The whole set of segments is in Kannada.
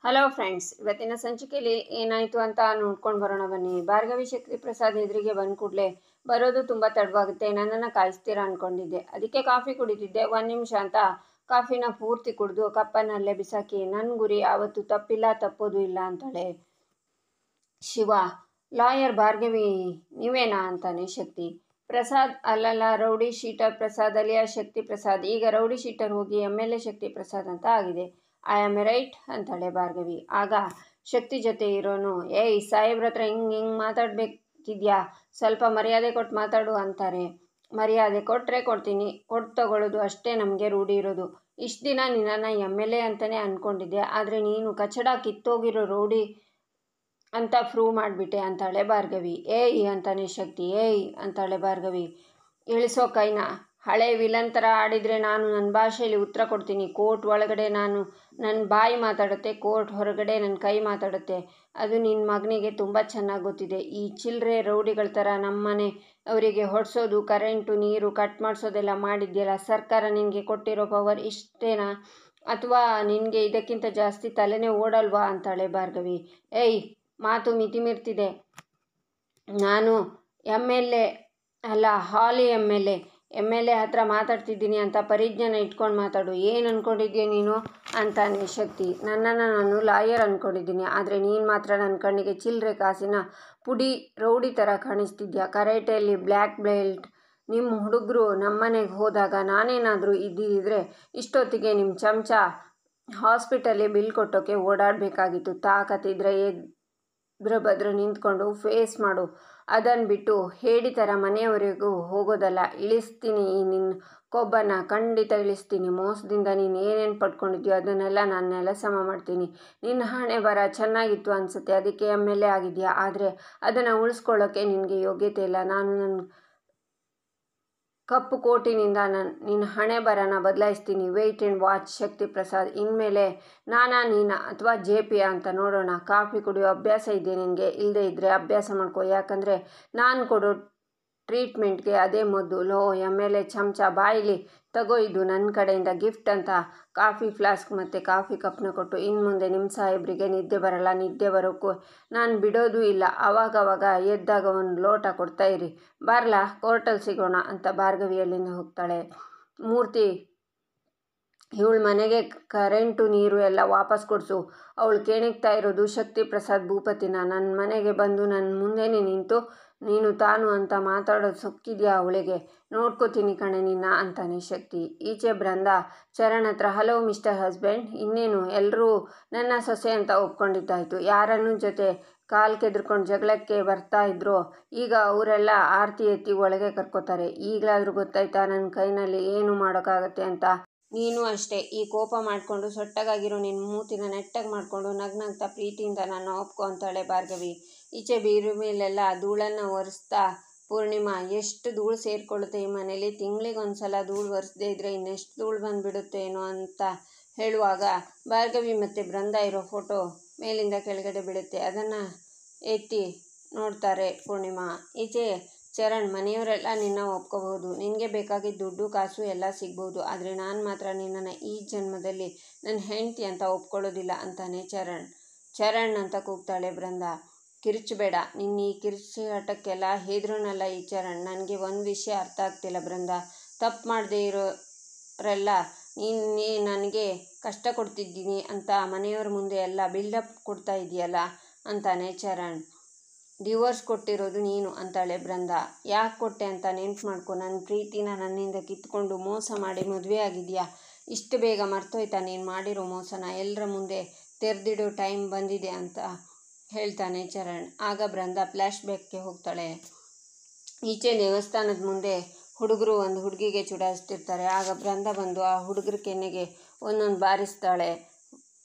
ಹಲೋ ಫ್ರೆಂಡ್ಸ್, ಇವತ್ತಿನ ಸಂಚಿಕೆಯಲ್ಲಿ ಏನಾಯಿತು ಅಂತ ನೋಡ್ಕೊಂಡು ಬರೋಣ ಬನ್ನಿ. ಭಾರ್ಗವಿ ಶಕ್ತಿ ಪ್ರಸಾದ್ ಎದುರಿಗೆ ಬಂದ ಕೂಡಲೇ ಬರೋದು ತುಂಬ ತಡವಾಗುತ್ತೆ, ನನ್ನನ್ನು ಕಾಯಿಸ್ತೀರಾ ಅಂದ್ಕೊಂಡಿದ್ದೆ, ಅದಕ್ಕೆ ಕಾಫಿ ಕುಡಿತಿದ್ದೆ, 1 ನಿಮಿಷ ಅಂತ ಕಾಫಿನ ಪೂರ್ತಿ ಕುಡಿದು ಕಪ್ಪನ್ನಲ್ಲೇ ಬಿಸಾಕಿ ನನ್ನ ಗುರಿ ಆವತ್ತು ತಪ್ಪಿಲ್ಲ, ತಪ್ಪೋದು ಇಲ್ಲ ಅಂತಾಳೆ. ಶಿವ, ಲಾಯರ್ ಭಾರ್ಗವಿ ನೀವೇನಾ ಅಂತಾನೆ ಶಕ್ತಿ. ಪ್ರಸಾದ್, ಅಲ್ಲಲ್ಲ, ರೌಡಿ ಶೀಟರ್ ಪ್ರಸಾದ್ ಅಲಿಯಾ ಶಕ್ತಿ ಪ್ರಸಾದ್. ಈಗ ರೌಡಿ ಶೀಟರ್ ಹೋಗಿ MLA ಶಕ್ತಿ ಪ್ರಸಾದ್ ಅಂತ ಆಗಿದೆ. ಐ ಆಮ್ ರೈಟ್ ಅಂತಾಳೆ ಭಾರ್ಗವಿ. ಆಗ ಶಕ್ತಿ ಜೊತೆ ಇರೋನು, ಏಯ್ ಸಾಹೇಬ್ರ ಹತ್ರ ಹಿಂಗೆ ಮಾತಾಡ್ಬೇಕಿದ್ಯಾ, ಸ್ವಲ್ಪ ಮರ್ಯಾದೆ ಕೊಟ್ಟು ಮಾತಾಡು ಅಂತಾರೆ. ಮರ್ಯಾದೆ ಕೊಟ್ಟರೆ ಕೊಡ್ತೀನಿ, ಕೊಟ್ಟು ತಗೊಳ್ಳೋದು ಅಷ್ಟೇ ನಮಗೆ ರೂಢಿ ಇರೋದು. ಇಷ್ಟು ದಿನ ನಿನ್ನನ್ನು MLA ಅಂತಲೇ ಅಂದ್ಕೊಂಡಿದ್ದೆ, ಆದರೆ ನೀನು ಕಚಡ ಕಿತ್ತೋಗಿರೋ ರೌಡಿ ಅಂತ ಪ್ರೂವ್ ಮಾಡಿಬಿಟ್ಟೆ ಅಂತಾಳೆ ಭಾರ್ಗವಿ. ಏಯ್ ಅಂತಾನೆ ಶಕ್ತಿ. ಏಯ್ ಅಂತಾಳೆ ಭಾರ್ಗವಿ. ಇಳಿಸೋ ಕೈನ. ಹಳೆ ವಿಲನ್ ಥರ ಆಡಿದರೆ ನಾನು ನನ್ನ ಭಾಷೆಯಲ್ಲಿ ಉತ್ತರ ಕೊಡ್ತೀನಿ. ಕೋರ್ಟ್ ಒಳಗಡೆ ನನ್ನ ಬಾಯಿ ಮಾತಾಡುತ್ತೆ, ಕೋರ್ಟ್ ಹೊರಗಡೆ ನನ್ನ ಕೈ ಮಾತಾಡುತ್ತೆ. ಅದು ನಿನ್ನ ಮಗನಿಗೆ ತುಂಬ ಚೆನ್ನಾಗಿ ಗೊತ್ತಿದೆ. ಈ ಚಿಲ್ಲರೆ ರೌಡಿಗಳ ಥರ ನಮ್ಮನೆ ಅವರಿಗೆ ಹೊಡ್ಸೋದು, ಕರೆಂಟು ನೀರು ಕಟ್ ಮಾಡಿಸೋದೆಲ್ಲ ಮಾಡಿದ್ಯಲ್ಲ, ಸರ್ಕಾರ ನಿನಗೆ ಕೊಟ್ಟಿರೋ ಪವರ್ ಇಷ್ಟೇನಾ, ಅಥವಾ ನಿನಗೆ ಇದಕ್ಕಿಂತ ಜಾಸ್ತಿ ತಲೆನೇ ಓಡಲ್ವಾ ಅಂತಾಳೆ ಭಾರ್ಗವಿ. ಏಯ್, ಮಾತು ಮಿತಿ ಮೀರ್ತಿದೆ. ನಾನು MLA ಅಲ್ಲ, ಹಾಲಿ MLA ಹತ್ರ ಮಾತಾಡ್ತಿದ್ದೀನಿ ಅಂತ ಪರಿಜ್ಞಾನ ಇಟ್ಕೊಂಡು ಮಾತಾಡು. ಏನು ಅಂದ್ಕೊಂಡಿದ್ಯಾ ನೀನು ಅಂತಾನೆ ಶಕ್ತಿ. ನನ್ನನ್ನು ನಾನು ಲಾಯರ್ ಅಂದ್ಕೊಂಡಿದ್ದೀನಿ, ಆದರೆ ನೀನು ಮಾತ್ರ ನನ್ನ ಕಣ್ಣಿಗೆ ಚಿಲ್ಲರೆ ಕಾಸಿನ ಪುಡಿ ರೌಡಿ ಥರ ಕಾಣಿಸ್ತಿದ್ಯಾ. ಕರಾಟೆಯಲ್ಲಿ ಬ್ಲ್ಯಾಕ್ ಬೆಲ್ಟ್. ನಿಮ್ಮ ಹುಡುಗರು ನಮ್ಮನೆಗೆ ಹೋದಾಗ ನಾನೇನಾದರೂ ಇದ್ದಿದ್ದರೆ ಇಷ್ಟೊತ್ತಿಗೆ ನಿಮ್ಮ ಚಮಚ ಹಾಸ್ಪಿಟಲ್ಗೆ ಬಿಲ್ ಕೊಟ್ಟೋಕ್ಕೆ ಓಡಾಡಬೇಕಾಗಿತ್ತು. ತಾಕತ್ತಿದ್ರೆ ಭದ್ರ ನಿಂತ್ಕೊಂಡು ಫೇಸ್ ಮಾಡು. ಅದನ್ನು ಬಿಟ್ಟು ಹೇಡಿ ಥರ ಮನೆಯವರೆಗೂ ಹೋಗೋದಲ್ಲ. ಇಳಿಸ್ತೀನಿ ನಿನ್ನ ಕೊಬ್ಬನ್ನು, ಖಂಡಿತ ಇಳಿಸ್ತೀನಿ. ಮೋಸದಿಂದ ನೀನು ಏನೇನು ಪಡ್ಕೊಂಡಿದ್ಯೋ ಅದನ್ನೆಲ್ಲ ನಾನು ನೆಲಸಮ ಮಾಡ್ತೀನಿ. ನಿನ್ನ ಹಣೆ ಬರ ಚೆನ್ನಾಗಿತ್ತು ಅನಿಸುತ್ತೆ, ಅದಕ್ಕೆ MLA ಆಗಿದೆಯಾ, ಆದರೆ ಅದನ್ನು ಉಳಿಸ್ಕೊಳ್ಳೋಕ್ಕೆ ನಿನಗೆ ಯೋಗ್ಯತೆ ಇಲ್ಲ. ನಾನು ನನ್ನ ಕಪ್ಪು ಕೋಟಿನಿಂದ ನಿನ್ನ ಹಣೆ ಬರನ ಬದಲಾಯಿಸ್ತೀನಿ. ವೆಯ್ಟ್ ಆ್ಯಂಡ್ ವಾಚ್ ಶಕ್ತಿ ಪ್ರಸಾದ್. ಇನ್ಮೇಲೆ ನೀನಾ ಅಥವಾ JP ಅಂತ ನೋಡೋಣ. ಕಾಫಿ ಕುಡಿಯೋ ಅಭ್ಯಾಸ ಇದೆಯಾ ನಿನಗೆ? ಇಲ್ಲದೇ ಇದ್ದರೆ ಅಭ್ಯಾಸ ಮಾಡ್ಕೋ, ಯಾಕಂದರೆ ನಾನು ಕೊಡೋ ಟ್ರೀಟ್ಮೆಂಟ್ಗೆ ಅದೇ ಮದ್ದು. ಲೋ MLA ಚಮಚ, ಬಾಯಿಲಿ ತಗೋ, ಇದು ನನ್ನ ಕಡೆಯಿಂದ ಗಿಫ್ಟ್ ಅಂತ ಕಾಫಿ ಫ್ಲಾಸ್ಕ್ ಮತ್ತು ಕಾಫಿ ಕಪ್ನ ಕೊಟ್ಟು, ಇನ್ನು ಮುಂದೆ ನಿಮ್ಮ ಸಾಹೇಬ್ರಿಗೆ ನಿದ್ದೆ ಬರಲ್ಲ, ನಿದ್ದೆ ಬರೋಕ್ಕೂ ನಾನು ಬಿಡೋದೂ ಇಲ್ಲ. ಅವಾಗವಾಗ ಎದ್ದಾಗ ಒಂದು ಲೋಟ ಕೊಡ್ತಾ ಇರಿ. ಬರಲಾ, ಕೋರ್ಟಲ್ಲಿ ಸಿಗೋಣ ಅಂತ ಭಾರ್ಗವಿ ಅಲ್ಲಿಂದ ಹೋಗ್ತಾಳೆ. ಮೂರ್ತಿ, ಇವಳ ಮನೆಗೆ ಕರೆಂಟು ನೀರು ಎಲ್ಲ ವಾಪಸ್ ಕೊಡಿಸು. ಅವಳು ಕೆಣಕ್ತಾ ಇರೋದು ಶಕ್ತಿ ಪ್ರಸಾದ್ ಭೂಪತಿನ. ನನ್ನ ಮನೆಗೆ ಬಂದು ನನ್ನ ಮುಂದೆನೇ ನಿಂತು ನೀನು ತಾನು ಅಂತ ಮಾತಾಡೋದು ಸೊಕ್ಕಿದ್ಯಾ ಅವಳಿಗೆ? ನೋಡ್ಕೋತೀನಿ ಕಣೆ ನಿನ್ನ ಅಂತಾನೆ ಶಕ್ತಿ. ಈಚೆ ಬೃಂದಾ ಚರಣ್ ಹತ್ರ, ಹಲೋ ಮಿಸ್ಟರ್ ಹಸ್ಬೆಂಡ್, ಇನ್ನೇನು ಎಲ್ಲರೂ ನನ್ನ ಸೊಸೆ ಅಂತ ಒಪ್ಕೊಂಡಿದ್ದಾಯಿತು. ಯಾರನ್ನೂ ಜೊತೆ ಕಾಲು ಕೆದ್ರಕೊಂಡು ಜಗಳಕ್ಕೆ ಬರ್ತಾ ಇದ್ರೋ ಈಗ ಅವರೆಲ್ಲ ಆರತಿ ಎತ್ತಿ ಒಳಗೆ ಕರ್ಕೋತಾರೆ. ಈಗಲಾದರೂ ಗೊತ್ತಾಯ್ತಾ ನನ್ನ ಕೈನಲ್ಲಿ ಏನು ಮಾಡೋಕ್ಕಾಗತ್ತೆ ಅಂತ? ನೀನು ಅಷ್ಟೇ. ಈ ಕೋಪ ಮಾಡಿಕೊಂಡು ಸೊಟ್ಟಗಾಗಿರೋ ನಿನ್ನ ಮೂತಿನ ನೆಟ್ಟಗೆ ಮಾಡಿಕೊಂಡು ನಗ್ನಗ್ತಾ ಪ್ರೀತಿಯಿಂದ ನನ್ನ ಒಪ್ಕೊ ಅಂತಾಳೆ ಭಾರ್ಗವಿ. ಈಚೆ ಬೀರು ಮೇಲೆಲ್ಲ ಧೂಳನ್ನು ಒರೆಸ್ತಾ ಪೂರ್ಣಿಮಾ, ಎಷ್ಟು ಧೂಳು ಸೇರಿಕೊಳ್ಳುತ್ತೆ ಈ ಮನೇಲಿ, ತಿಂಗಳಿಗೊಂದ್ಸಲ ಧೂಳು ಒರೆಸದೇ ಇದ್ದರೆ ಇನ್ನೆಷ್ಟು ಧೂಳು ಬಂದುಬಿಡುತ್ತೇನೋ ಅಂತ ಹೇಳುವಾಗ ಭಾರ್ಗವಿ ಮತ್ತು ಬೃಂದಾ ಇರೋ ಫೋಟೋ ಮೇಲಿಂದ ಕೆಳಗಡೆ ಬೀಳುತ್ತೆ. ಅದನ್ನು ಎತ್ತಿ ನೋಡ್ತಾರೆ ಪೂರ್ಣಿಮಾ. ಈಚೆ ಚರಣ್, ಮನೆಯವರೆಲ್ಲ ನಿನ್ನ ಒಪ್ಕೋಬಹುದು, ನಿನಗೆ ಬೇಕಾಗಿದ್ದ ದುಡ್ಡು ಕಾಸು ಎಲ್ಲ ಸಿಗ್ಬೋದು, ಆದರೆ ನಾನು ಮಾತ್ರ ನಿನ್ನನ್ನು ಈ ಜನ್ಮದಲ್ಲಿ ನನ್ನ ಹೆಂಡತಿ ಅಂತ ಒಪ್ಕೊಳ್ಳೋದಿಲ್ಲ ಅಂತಾನೆ ಚರಣ್ ಅಂತ ಕೂಗ್ತಾಳೆ ಬೃಂದಾ. ಕಿರುಚಬೇಡ, ನಿನ್ನ ಈ ಕಿರುಚಾಟಕ್ಕೆಲ್ಲ ಹೆದ್ರೋನಲ್ಲ ಈ ಚರಣ್. ನನಗೆ ಒಂದು ವಿಷಯ ಅರ್ಥ ಆಗ್ತಿಲ್ಲ ಬೃಂದಾ, ತಪ್ಪು ಮಾಡದೇ ಇರೋರೆಲ್ಲ ನೀನೇ ನನಗೆ ಕಷ್ಟ ಕೊಡ್ತಿದ್ದೀನಿ ಅಂತ ಮನೆಯವ್ರ ಮುಂದೆ ಎಲ್ಲ ಬಿಲ್ಡಪ್ ಕೊಡ್ತಾ ಇದೆಯಲ್ಲ ಅಂತಾನೆ ಚರಣ್. ಡಿವೋರ್ಸ್ ಕೊಟ್ಟಿರೋದು ನೀನು ಅಂತಾಳೆ ಬೃಂದಾ. ಯಾಕೆ ಕೊಟ್ಟೆ ಅಂತ ನೆನ್ಪು ಮಾಡ್ಕೊ. ನನ್ನ ಪ್ರೀತಿನ ನನ್ನಿಂದ ಕಿತ್ಕೊಂಡು ಮೋಸ ಮಾಡಿ ಮದುವೆ ಆಗಿದೆಯಾ? ಇಷ್ಟು ಬೇಗ ಮರ್ತೋಯ್ತಾ ನೀನು ಮಾಡಿರೋ ಮೋಸನ? ಎಲ್ಲರ ಮುಂದೆ ತೆರೆದಿಡೋ ಟೈಮ್ ಬಂದಿದೆ ಅಂತ ಹೇಳ್ತಾನೆ ಚರಣ್. ಆಗ ಬೃಂದಾ ಫ್ಲ್ಯಾಶ್ ಬ್ಯಾಕ್ಗೆ ಹೋಗ್ತಾಳೆ. ಈಚೆ ದೇವಸ್ಥಾನದ ಮುಂದೆ ಹುಡುಗರು ಒಂದು ಹುಡುಗಿಗೆ ಚುಡಾಯಿಸ್ತಿರ್ತಾರೆ. ಆಗ ಬೃಂದಾ ಬಂದು ಆ ಹುಡುಗರ ಕೆನ್ನೆಗೆ ಒಂದೊಂದು ಬಾರಿಸ್ತಾಳೆ.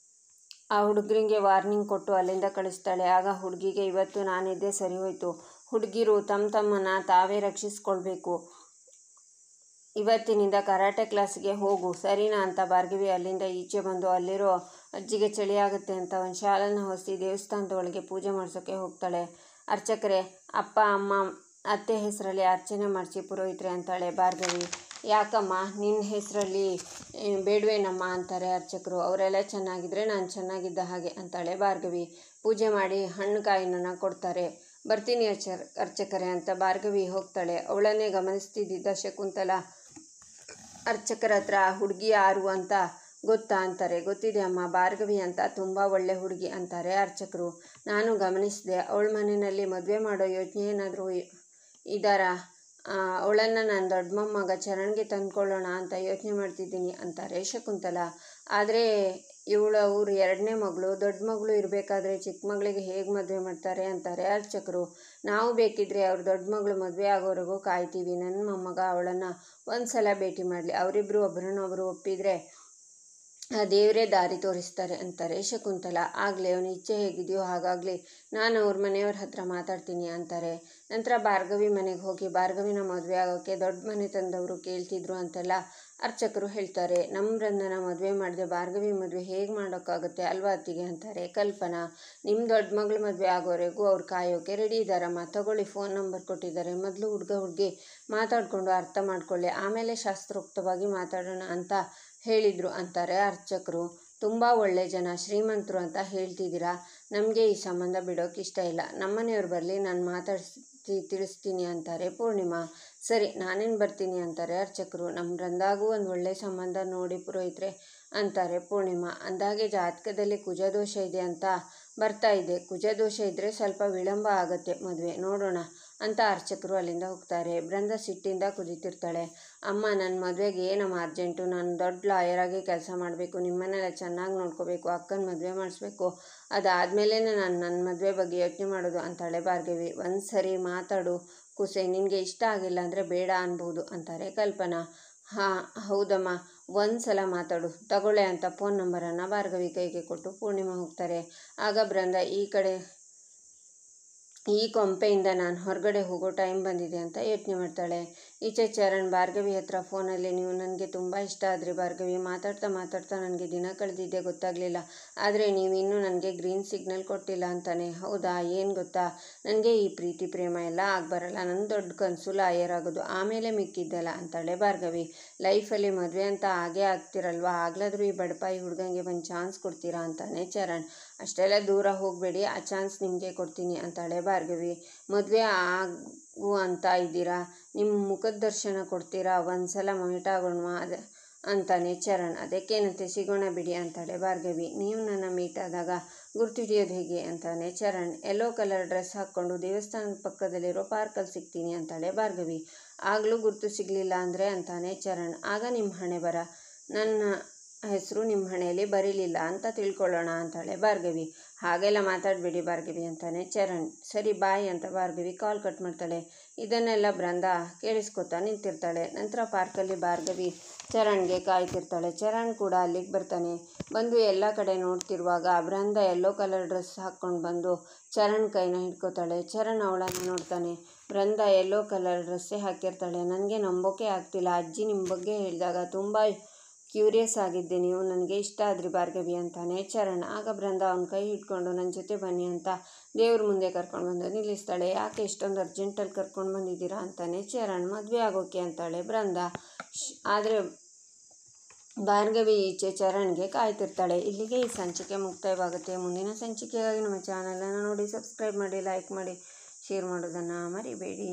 ಆ ಹುಡುಗರಿಗೆ ವಾರ್ನಿಂಗ್ ಕೊಟ್ಟು ಅಲ್ಲಿಂದ ಕಳಿಸ್ತಾಳೆ. ಆಗ ಹುಡುಗಿಗೆ, ಇವತ್ತು ನಾನಿದ್ದೆ ಸರಿ ಹೋಯಿತು. ಹುಡುಗಿರು ತಮ್ಮನ್ನು ತಾವೇ ರಕ್ಷಿಸ್ಕೊಳ್ಬೇಕು. ಇವತ್ತಿನಿಂದ ಕರಾಟೆ ಕ್ಲಾಸಿಗೆ ಹೋಗು, ಸರಿನಾ ಅಂತ ಭಾರ್ಗವಿ ಅಲ್ಲಿಂದ ಈಚೆ ಬಂದು ಅಲ್ಲಿರೋ ಅಜ್ಜಿಗೆ ಚಳಿಯಾಗುತ್ತೆ ಅಂತ ಒಂದು ಶಾಲನ್ನು ಹೊಸಿ ದೇವಸ್ಥಾನದ ಒಳಗೆ ಪೂಜೆ ಮಾಡಿಸೋಕ್ಕೆ ಹೋಗ್ತಾಳೆ. ಅರ್ಚಕರೇ, ಅಪ್ಪ ಅಮ್ಮ ಅತ್ತೆ ಹೆಸರಲ್ಲಿ ಅರ್ಚನೆ ಮಾಡಿಸಿ ಪುರೋಹಿತರೆ ಅಂತಾಳೆ ಭಾರ್ಗವಿ. ಯಾಕಮ್ಮ ನಿನ್ನ ಹೆಸರಲ್ಲಿ ಬೇಡವೇನಮ್ಮ ಅಂತಾರೆ ಅರ್ಚಕರು. ಅವರೆಲ್ಲ ಚೆನ್ನಾಗಿದ್ದರೆ ನಾನು ಚೆನ್ನಾಗಿದ್ದ ಹಾಗೆ ಅಂತಾಳೆ ಭಾರ್ಗವಿ. ಪೂಜೆ ಮಾಡಿ ಹಣ್ಣು ಕಾಯಿನ ಕೊಡ್ತಾರೆ. ಬರ್ತೀನಿ ಅರ್ಚಕರೇ ಅಂತ ಭಾರ್ಗವಿ ಹೋಗ್ತಾಳೆ. ಅವಳನ್ನೇ ಗಮನಿಸ್ತಿದ್ದ ಶಕುಂತಲ ಅರ್ಚಕರ ಹತ್ರ ಹುಡುಗಿ ಯಾರು ಅಂತ ಗೊತ್ತಾ ಅಂತಾರೆ. ಗೊತ್ತಿದೆ ಅಮ್ಮ, ಭಾರ್ಗವಿ ಅಂತ ತುಂಬ ಒಳ್ಳೆ ಹುಡುಗಿ ಅಂತಾರೆ ಅರ್ಚಕರು. ನಾನು ಗಮನಿಸಿದೆ. ಅವಳ ಮನೆಯಲ್ಲಿ ಮದುವೆ ಮಾಡೋ ಯೋಚನೆ ಏನಾದರೂ ಇದ್ದಾರಾ? ಅವಳನ್ನು ನನ್ನ ದೊಡ್ಡ ಮೊಮ್ಮಗ ಚರಣ್ಗೆ ತಂದ್ಕೊಳ್ಳೋಣ ಅಂತ ಯೋಚನೆ ಮಾಡ್ತಿದ್ದೀನಿ ಅಂತಾರೆ ಶಕುಂತಲ. ಆದರೆ ಅವ್ರ ಎರಡನೇ ಮಗಳು, ದೊಡ್ಡ ಮಗಳು ಇರಬೇಕಾದ್ರೆ ಚಿಕ್ಕ ಮಗಳಿಗೆ ಹೇಗೆ ಮದುವೆ ಮಾಡ್ತಾರೆ ಅಂತಾರೆ ಅರ್ಚಕರು. ನಾವು ಬೇಕಿದ್ರೆ ಅವ್ರ ದೊಡ್ಡ ಮಗಳು ಮದುವೆ ಆಗೋವರೆಗೂ ಕಾಯ್ತೀವಿ. ನನ್ನ ಮೊಮ್ಮಗ ಅವಳನ್ನು ಒಂದು ಸಲ ಭೇಟಿ ಮಾಡಲಿ. ಅವರಿಬ್ಬರು ಒಬ್ಬರನ್ನೊಬ್ಬರು ಒಪ್ಪಿದರೆ ಆ ದೇವರೇ ದಾರಿ ತೋರಿಸ್ತಾರೆ ಅಂತಾರೆ ಶಕುಂತಲ. ಆಗಲೇ ಅವನ ಇಚ್ಛೆ ಹೇಗಿದೆಯೋ ಹಾಗಾಗಲಿ, ನಾನು ಅವ್ರ ಮನೆಯವ್ರ ಹತ್ರ ಮಾತಾಡ್ತೀನಿ ಅಂತಾರೆ. ನಂತರ ಭಾರ್ಗವಿ ಮನೆಗೆ ಹೋಗಿ ಭಾರ್ಗವಿನ ಮದುವೆ ಆಗೋಕ್ಕೆ ದೊಡ್ಡ ಮನೆ ತಂದವರು ಕೇಳ್ತಿದ್ರು ಅಂತೆಲ್ಲ ಅರ್ಚಕರು ಹೇಳ್ತಾರೆ. ನಮ್ಮ ಬೃಂದನ ಮದುವೆ ಮಾಡಿದೆ ಭಾರ್ಗವಿ ಮದುವೆ ಹೇಗೆ ಮಾಡೋಕ್ಕಾಗುತ್ತೆ ಅಲ್ವಾ ಅತ್ತಿಗೆ ಅಂತಾರೆ ಕಲ್ಪನಾ. ನಿಮ್ಮ ದೊಡ್ಡ ಮಗಳು ಮದುವೆ ಆಗೋವರೆಗೂ ಅವ್ರು ಕಾಯೋಕ್ಕೆ ರೆಡಿ ಇದ್ದಾರಮ್ಮ. ತಗೊಳ್ಳಿ, ಫೋನ್ ನಂಬರ್ ಕೊಟ್ಟಿದ್ದಾರೆ. ಮೊದಲು ಹುಡುಗಿ ಮಾತಾಡಿಕೊಂಡು ಅರ್ಥ ಮಾಡ್ಕೊಳ್ಳಿ, ಆಮೇಲೆ ಶಾಸ್ತ್ರೋಕ್ತವಾಗಿ ಮಾತಾಡೋಣ ಅಂತ ಹೇಳಿದರು ಅಂತಾರೆ ಅರ್ಚಕರು. ತುಂಬ ಒಳ್ಳೆ ಜನ, ಶ್ರೀಮಂತರು ಅಂತ ಹೇಳ್ತಿದ್ದೀರಾ. ನಮಗೆ ಈ ಸಂಬಂಧ ಬಿಡೋಕೆ ಇಷ್ಟ ಇಲ್ಲ. ನಮ್ಮನೆಯವ್ರು ಬರಲಿ, ನಾನು ತಿಳಿಸ್ತೀನಿ ಅಂತಾರೆ ಪೂರ್ಣಿಮಾ. ಸರಿ, ನಾನೇನು ಬರ್ತೀನಿ ಅಂತಾರೆ ಅರ್ಚಕರು. ನಮ್ಮ ಬೃಂದಾಗೂ ಒಂದು ಒಳ್ಳೆ ಸಂಬಂಧ ನೋಡಿ ಪುರೋಹಿತ್ರೆ ಅಂತಾರೆ ಪೂರ್ಣಿಮಾ. ಅಂದಾಗೆ ಜಾತಕದಲ್ಲಿ ಕುಜದೋಷ ಇದೆ ಅಂತ ಬರ್ತಾ ಇದೆ. ಕುಜದೋಷ ಇದ್ದರೆ ಸ್ವಲ್ಪ ವಿಳಂಬ ಆಗುತ್ತೆ ಮದುವೆ, ನೋಡೋಣ ಅಂತ ಅರ್ಚಕರು ಅಲ್ಲಿಂದ ಹೋಗ್ತಾರೆ. ಬೃಂದ ಸಿಟ್ಟಿಂದ ಕುದಿತಿರ್ತಾಳೆ. ಅಮ್ಮ, ನನ್ನ ಮದುವೆಗೆ ಏನಮ್ಮ ಅರ್ಜೆಂಟು? ನಾನು ದೊಡ್ಡ ಲಾಯರಾಗಿ ಕೆಲಸ ಮಾಡಬೇಕು, ನಿಮ್ಮನ್ನೆಲ್ಲ ಚೆನ್ನಾಗಿ ನೋಡ್ಕೋಬೇಕು, ಅಕ್ಕನ ಮದುವೆ ಮಾಡಿಸ್ಬೇಕು, ಅದಾದಮೇಲೆ ನಾನು ನನ್ನ ಮದುವೆ ಬಗ್ಗೆ ಯೋಚನೆ ಮಾಡೋದು ಅಂತಾಳೆ ಭಾರ್ಗವಿ. ಒಂದು ಸರಿ ಮಾತಾಡು ಕುಸೆ, ನಿನಗೆ ಇಷ್ಟ ಆಗಿಲ್ಲ ಅಂದರೆ ಬೇಡ ಅನ್ಬೋದು ಅಂತಾರೆ ಕಲ್ಪನಾ. ಹೌದಮ್ಮ, ಒಂದು ಸಲ ಮಾತಾಡು, ತಗೊಳ್ಳೆ ಅಂತ ಫೋನ್ ನಂಬರನ್ನು ಭಾರ್ಗವಿ ಕೈಗೆ ಕೊಟ್ಟು ಪೂರ್ಣಿಮಾ ಹೋಗ್ತಾರೆ. ಆಗ ಬೃಂದ ಈ ಕೊಂಪೆಯಿಂದ ನಾನು ಹೊರಗಡೆ ಹೋಗೋ ಟೈಮ್ ಬಂದಿದೆ ಅಂತ ಯೋಚನೆ ಮಾಡ್ತಾಳೆ. ಈಚೆ ಚರಣ್ ಭಾರ್ಗವಿ ಹತ್ರ ಫೋನಲ್ಲಿ, ನೀವು ನನಗೆ ತುಂಬ ಇಷ್ಟ ಆದ್ರಿ ಭಾರ್ಗವಿ, ಮಾತಾಡ್ತಾ ನನಗೆ ದಿನ ಕಳೆದಿದ್ದೆ ಗೊತ್ತಾಗಲಿಲ್ಲ. ಆದರೆ ನೀವಿನ್ನೂ ನನಗೆ ಗ್ರೀನ್ ಸಿಗ್ನಲ್ ಕೊಟ್ಟಿಲ್ಲ ಅಂತಾನೆ. ಹೌದಾ? ಏನು ಗೊತ್ತಾ, ನನಗೆ ಈ ಪ್ರೀತಿ ಪ್ರೇಮ ಎಲ್ಲ ಆಗಬರಲ್ಲ. ನನ್ನ ದೊಡ್ಡ ಕನಸು ಲಾಯರ್ ಆಗೋದು, ಆಮೇಲೆ ಮಿಕ್ಕಿದ್ದಲ್ಲ ಅಂತಾಳೆ ಭಾರ್ಗವಿ. ಲೈಫಲ್ಲಿ ಮದುವೆ ಅಂತ ಆಗೇ ಆಗ್ತಿರಲ್ವಾ, ಆಗ್ಲಾದರೂ ಈ ಬಡಪಾಯಿ ಹುಡುಗಂಗೆ ಒಂದು ಚಾನ್ಸ್ ಕೊಡ್ತೀರಾ ಅಂತಾನೆ ಚರಣ್. ಅಷ್ಟೆಲ್ಲ ದೂರ ಹೋಗಬೇಡಿ, ಆ ಚಾನ್ಸ್ ನಿಮಗೆ ಕೊಡ್ತೀನಿ ಅಂತಾಳೆ ಭಾರ್ಗವಿ. ಮದುವೆ ಆಗು ಅಂತ ಇದ್ದೀರಾ, ನಿಮ್ಮ ಮುಖದ ದರ್ಶನ ಕೊಡ್ತೀರಾ, ಒಂದು ಸಲ ಮೀಟ್ ಆಗೋಣ ಅಂತಾನೆ ಚರಣ್. ಅದಕ್ಕೇನಂತೆ, ಸಿಗೋಣ ಬಿಡಿ ಅಂತಾಳೆ ಭಾರ್ಗವಿ. ನೀವು ನನ್ನ ಮೀಟ್ ಆದಾಗ ಗುರ್ತು ಹಿಡಿಯೋದು ಹೇಗೆ ಅಂತಾನೆ ಚರಣ್. ಯೆಲ್ಲೋ ಕಲರ್ ಡ್ರೆಸ್ ಹಾಕ್ಕೊಂಡು ದೇವಸ್ಥಾನದ ಪಕ್ಕದಲ್ಲಿರೋ ಪಾರ್ಕಲ್ಲಿ ಸಿಗ್ತೀನಿ ಅಂತಾಳೆ ಭಾರ್ಗವಿ. ಆಗಲೂ ಗುರ್ತು ಸಿಗಲಿಲ್ಲ ಅಂದರೆ ಅಂತಾನೆ ಚರಣ್. ಆಗ ನಿಮ್ಮ ಹಣೆ ಬರ, ನನ್ನ ಹೆಸರು ನಿಮ್ಮ ಹಣೆಯಲ್ಲಿ ಬರೀಲಿಲ್ಲ ಅಂತ ತಿಳ್ಕೊಳ್ಳೋಣ ಅಂತಾಳೆ ಭಾರ್ಗವಿ. ಹಾಗೆಲ್ಲ ಮಾತಾಡಬೇಡಿ ಭಾರ್ಗವಿ ಅಂತಾನೆ ಚರಣ್. ಸರಿ ಬಾಯ್ ಅಂತ ಭಾರ್ಗವಿ ಕಾಲ್ ಕಟ್ ಮಾಡ್ತಾಳೆ. ಇದನ್ನೆಲ್ಲ ಬೃಂದ ಕೇಳಿಸ್ಕೊತಾ ನಿಂತಿರ್ತಾಳೆ. ನಂತರ ಪಾರ್ಕಲ್ಲಿ ಭಾರ್ಗವಿ ಚರಣ್ಗೆ ಕಾಯ್ತಿರ್ತಾಳೆ. ಚರಣ್ ಕೂಡ ಅಲ್ಲಿಗೆ ಬರ್ತಾನೆ. ಬಂದು ಎಲ್ಲ ಕಡೆ ನೋಡ್ತಿರುವಾಗ ಬೃಂದ ಯೆಲ್ಲೋ ಕಲರ್ ಡ್ರೆಸ್ ಹಾಕ್ಕೊಂಡು ಬಂದು ಚರಣ್ ಕೈನ ಹಿಡ್ಕೋತಾಳೆ. ಚರಣ್ ಅವಳನ್ನು ನೋಡ್ತಾನೆ. ಬೃಂದ ಯೆಲ್ಲೋ ಕಲರ್ ಡ್ರೆಸ್ಸೇ ಹಾಕಿರ್ತಾಳೆ. ನನಗೆ ನಂಬೋಕೆ ಆಗ್ತಿಲ್ಲ. ಅಜ್ಜಿ ನಿಮ್ಮ ಬಗ್ಗೆ ಹೇಳಿದಾಗ ತುಂಬ ಕ್ಯೂರಿಯಸ್ ಆಗಿದ್ದೆ, ನೀವು ನನಗೆ ಇಷ್ಟ ಆದ್ರಿ ಭಾರ್ಗವಿ ಅಂತಾನೆ ಚರಣ್. ಆಗ ಬೃಂದ ಅವನ ಕೈ ಹಿಡ್ಕೊಂಡು ನನ್ನ ಜೊತೆ ಬನ್ನಿ ಅಂತ ದೇವ್ರ ಮುಂದೆ ಕರ್ಕೊಂಡು ಬಂದು ನಿಲ್ಲಿಸ್ತಾಳೆ. ಯಾಕೆ ಇಷ್ಟೊಂದು ಅರ್ಜೆಂಟಲ್ಲಿ ಕರ್ಕೊಂಡು ಬಂದಿದ್ದೀರಾ ಅಂತಾನೆ ಚರಣ್. ಮದುವೆ ಆಗೋಕೆ ಅಂತಾಳೆ ಬೃಂದ. ಆದರೆ ಭಾರ್ಗವಿ ಈಚೆ ಚರಣ್ಗೆ ಕಾಯ್ತಿರ್ತಾಳೆ. ಇಲ್ಲಿಗೆ ಈ ಸಂಚಿಕೆ ಮುಕ್ತಾಯವಾಗುತ್ತೆ. ಮುಂದಿನ ಸಂಚಿಕೆಗಾಗಿ ನಮ್ಮ ಚಾನಲನ್ನು ನೋಡಿ ಸಬ್ಸ್ಕ್ರೈಬ್ ಮಾಡಿ, ಲೈಕ್ ಮಾಡಿ, ಶೇರ್ ಮಾಡೋದನ್ನು ಮರಿಬೇಡಿ.